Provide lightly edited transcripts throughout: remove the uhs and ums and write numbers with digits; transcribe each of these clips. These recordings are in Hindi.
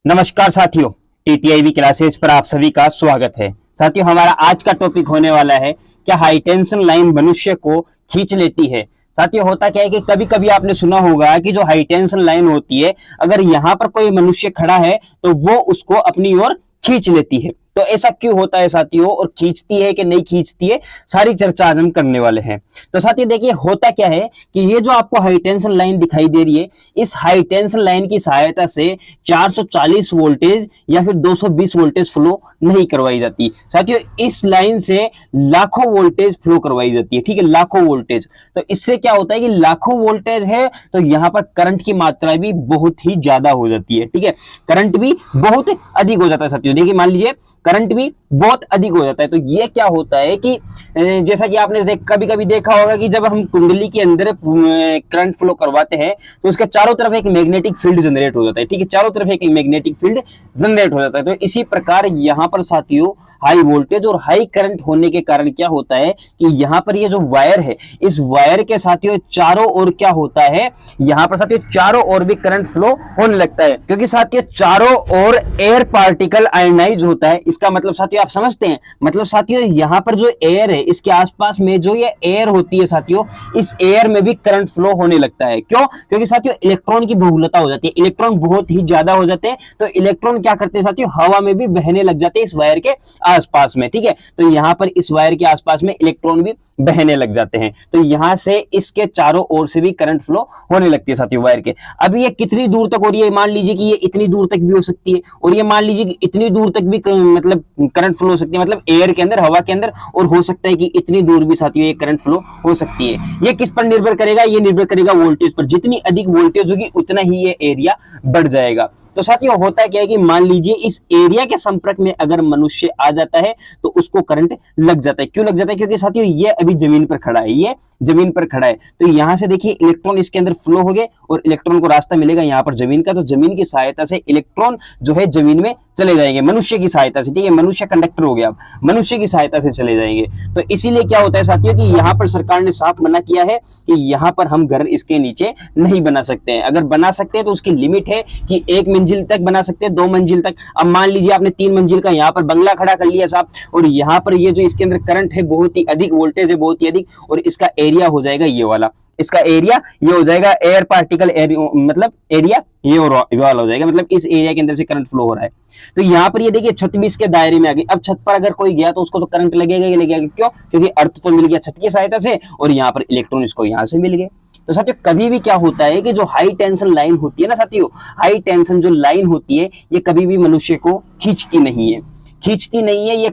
नमस्कार साथियों, टीटीआईबी क्लासेस पर आप सभी का स्वागत है। साथियों, हमारा आज का टॉपिक होने वाला है क्या हाई टेंशन लाइन मनुष्य को खींच लेती है। साथियों, होता क्या है कि कभी कभी आपने सुना होगा कि जो हाई टेंशन लाइन होती है, अगर यहाँ पर कोई मनुष्य खड़ा है तो वो उसको अपनी ओर खींच लेती है। तो ऐसा क्यों होता है साथियों, और खींचती है कि नहीं खींचती है, सारी चर्चा आज हम करने वाले हैं। तो साथियों देखिए, होता क्या है कि ये जो आपको हाई टेंशन लाइन दिखाई दे रही है, इस हाई टेंशन लाइन की सहायता से 440 वोल्टेज या फिर 220 वोल्टेज फ्लो नहीं करवाई जाती। साथियों, इस लाइन से लाखों वोल्टेज फ्लो करवाई जाती है। ठीक है, लाखों वोल्टेज। तो इससे क्या होता है कि लाखों वोल्टेज है तो यहां पर करंट की मात्रा भी बहुत ही ज्यादा हो जाती है। ठीक है, करंट भी बहुत अधिक हो जाता है। साथियों देखिए, मान लीजिए करंट भी बहुत अधिक हो जाता है। तो ये क्या होता है कि जैसा कि आपने कभी कभी देखा होगा कि जब हम कुंडली के अंदर करंट फ्लो करवाते हैं तो उसके चारों तरफ एक मैग्नेटिक फील्ड जनरेट हो जाता है। ठीक है, चारों तरफ एक मैग्नेटिक फील्ड जनरेट हो जाता है। तो इसी प्रकार यहां पर साथियों हाई वोल्टेज और हाई करंट होने के कारण क्या होता है कि यहां पर ये जो वायर है, इस वायर के साथियों चारों ओर क्या होता है, यहां पर साथियों चारों ओर भी करंट फ्लो होने लगता है, क्योंकि साथियों चारों ओर एयर पार्टिकल आयनाइज होता है। इसका मतलब साथियों आप समझते हैं, मतलब साथियों यहां पर जो एयर है, इसके आसपास में जो ये एयर होती है साथियों, इस एयर में भी करंट फ्लो होने लगता है। क्यों? क्योंकि साथियों इलेक्ट्रॉन की बहुलता हो जाती है, इलेक्ट्रॉन बहुत ही ज्यादा हो जाते हैं। तो इलेक्ट्रॉन क्या करते हैं साथियों, हवा में भी बहने लग जाते हैं इस वायर के आसपास में। ठीक है, तो यहां पर इस वायर के आसपास में इलेक्ट्रॉन भी बहने लग जाते हैं। तो यहां से इसके चारों ओर से भी करंट फ्लो होने लगती है साथियों वायर के। अब ये कितनी दूर तक हो रही है, मान लीजिए कि ये इतनी दूर तक भी हो सकती है, और ये मान लीजिए कि इतनी दूर तक भी मतलब करंट फ्लो हो सकती है, मतलब एयर के अंदर, हवा के अंदर, और हो सकता है कि इतनी दूर भी साथियों ये करंट फ्लो हो सकती है। ये किस पर निर्भर करेगा? ये निर्भर करेगा वोल्टेज पर। जितनी अधिक वोल्टेज होगी उतना ही ये एरिया बढ़ जाएगा। तो साथियों होता क्या है कि मान लीजिए इस एरिया के संपर्क में अगर मनुष्य आ जाता है तो उसको करंट लग जाता है। क्यों लग जाता है? क्योंकि साथियों ये अभी जमीन पर खड़ा है, ये जमीन पर खड़ा है। तो यहां से देखिए इलेक्ट्रॉन इसके अंदर फ्लो हो गए और इलेक्ट्रॉन को रास्ता मिलेगा यहां पर जमीन का। तो जमीन की सहायता से इलेक्ट्रॉन जो है जमीन में चले जाएंगे मनुष्य की सहायता से। ठीक है, मनुष्य कंडक्टर हो गया, अब मनुष्य की सहायता से चले जाएंगे। तो इसीलिए क्या होता है साथियों कि यहां पर सरकार ने साफ मना किया है कि यहां पर हम घर इसके नीचे नहीं बना सकते हैं। अगर बना सकते हैं तो उसकी लिमिट है कि 1 मंजिल तक बना सकते हैं, 2 मंजिल तक। अब मान लीजिए आपने 3 मंजिल का यहाँ पर बंगला खड़ा कर लिया साहब, और यहाँ पर ये जो इसके अंदर करंट है बहुत ही अधिक, वोल्टेज है बहुत ही अधिक, और इसका एरिया हो जाएगा ये वाला, इसका एरिया ये हो जाएगा एयर पार्टिकल मतलब एरिया ये वाला हो जाएगा, मतलब इस एरिया के अंदर से करंट फ्लो हो रहा है। तो यहाँ पर ये देखिए छत भी इसके दायरे में आ गई। अब छत पर अगर कोई गया तो उसको तो करंट लगेगा ही लगेगा। क्यों? क्योंकि अर्थ तो मिल गया छत की सहायता से, और यहाँ पर इलेक्ट्रॉन इसको यहाँ से मिल गए। तो साथियों कभी भी क्या होता है कि जो हाई टेंशन लाइन होती है ना साथियों, हाई टेंशन जो लाइन होती है ये कभी भी मनुष्य को खींचती नहीं है, खींचती नहीं है। ये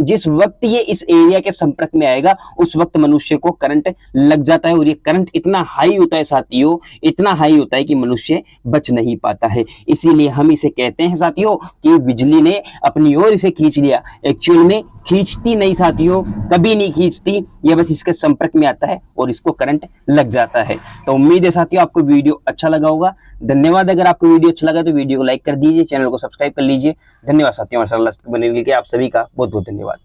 जिस वक्त ये इस एरिया के संपर्क में आएगा उस वक्त मनुष्य को करंट लग जाता है, और ये करंट इतना हाई होता है साथियों, इतना हाई होता है कि मनुष्य बच नहीं पाता है। इसीलिए हम इसे कहते हैं साथियों कि बिजली ने अपनी ओर इसे खींच लिया। एक्चुअल में खींचती नहीं साथियों, कभी नहीं खींचती, ये बस इसके संपर्क में आता है और इसको करंट लग जाता है। तो उम्मीद है साथियों आपको वीडियो अच्छा लगा होगा। धन्यवाद। अगर आपको वीडियो अच्छा लगा तो वीडियो को लाइक कर दीजिए, चैनल को सब्सक्राइब कर लीजिए। धन्यवाद साथियों, माशाअल्लाह बने के लिए आप सभी का बहुत बहुत धन्यवाद।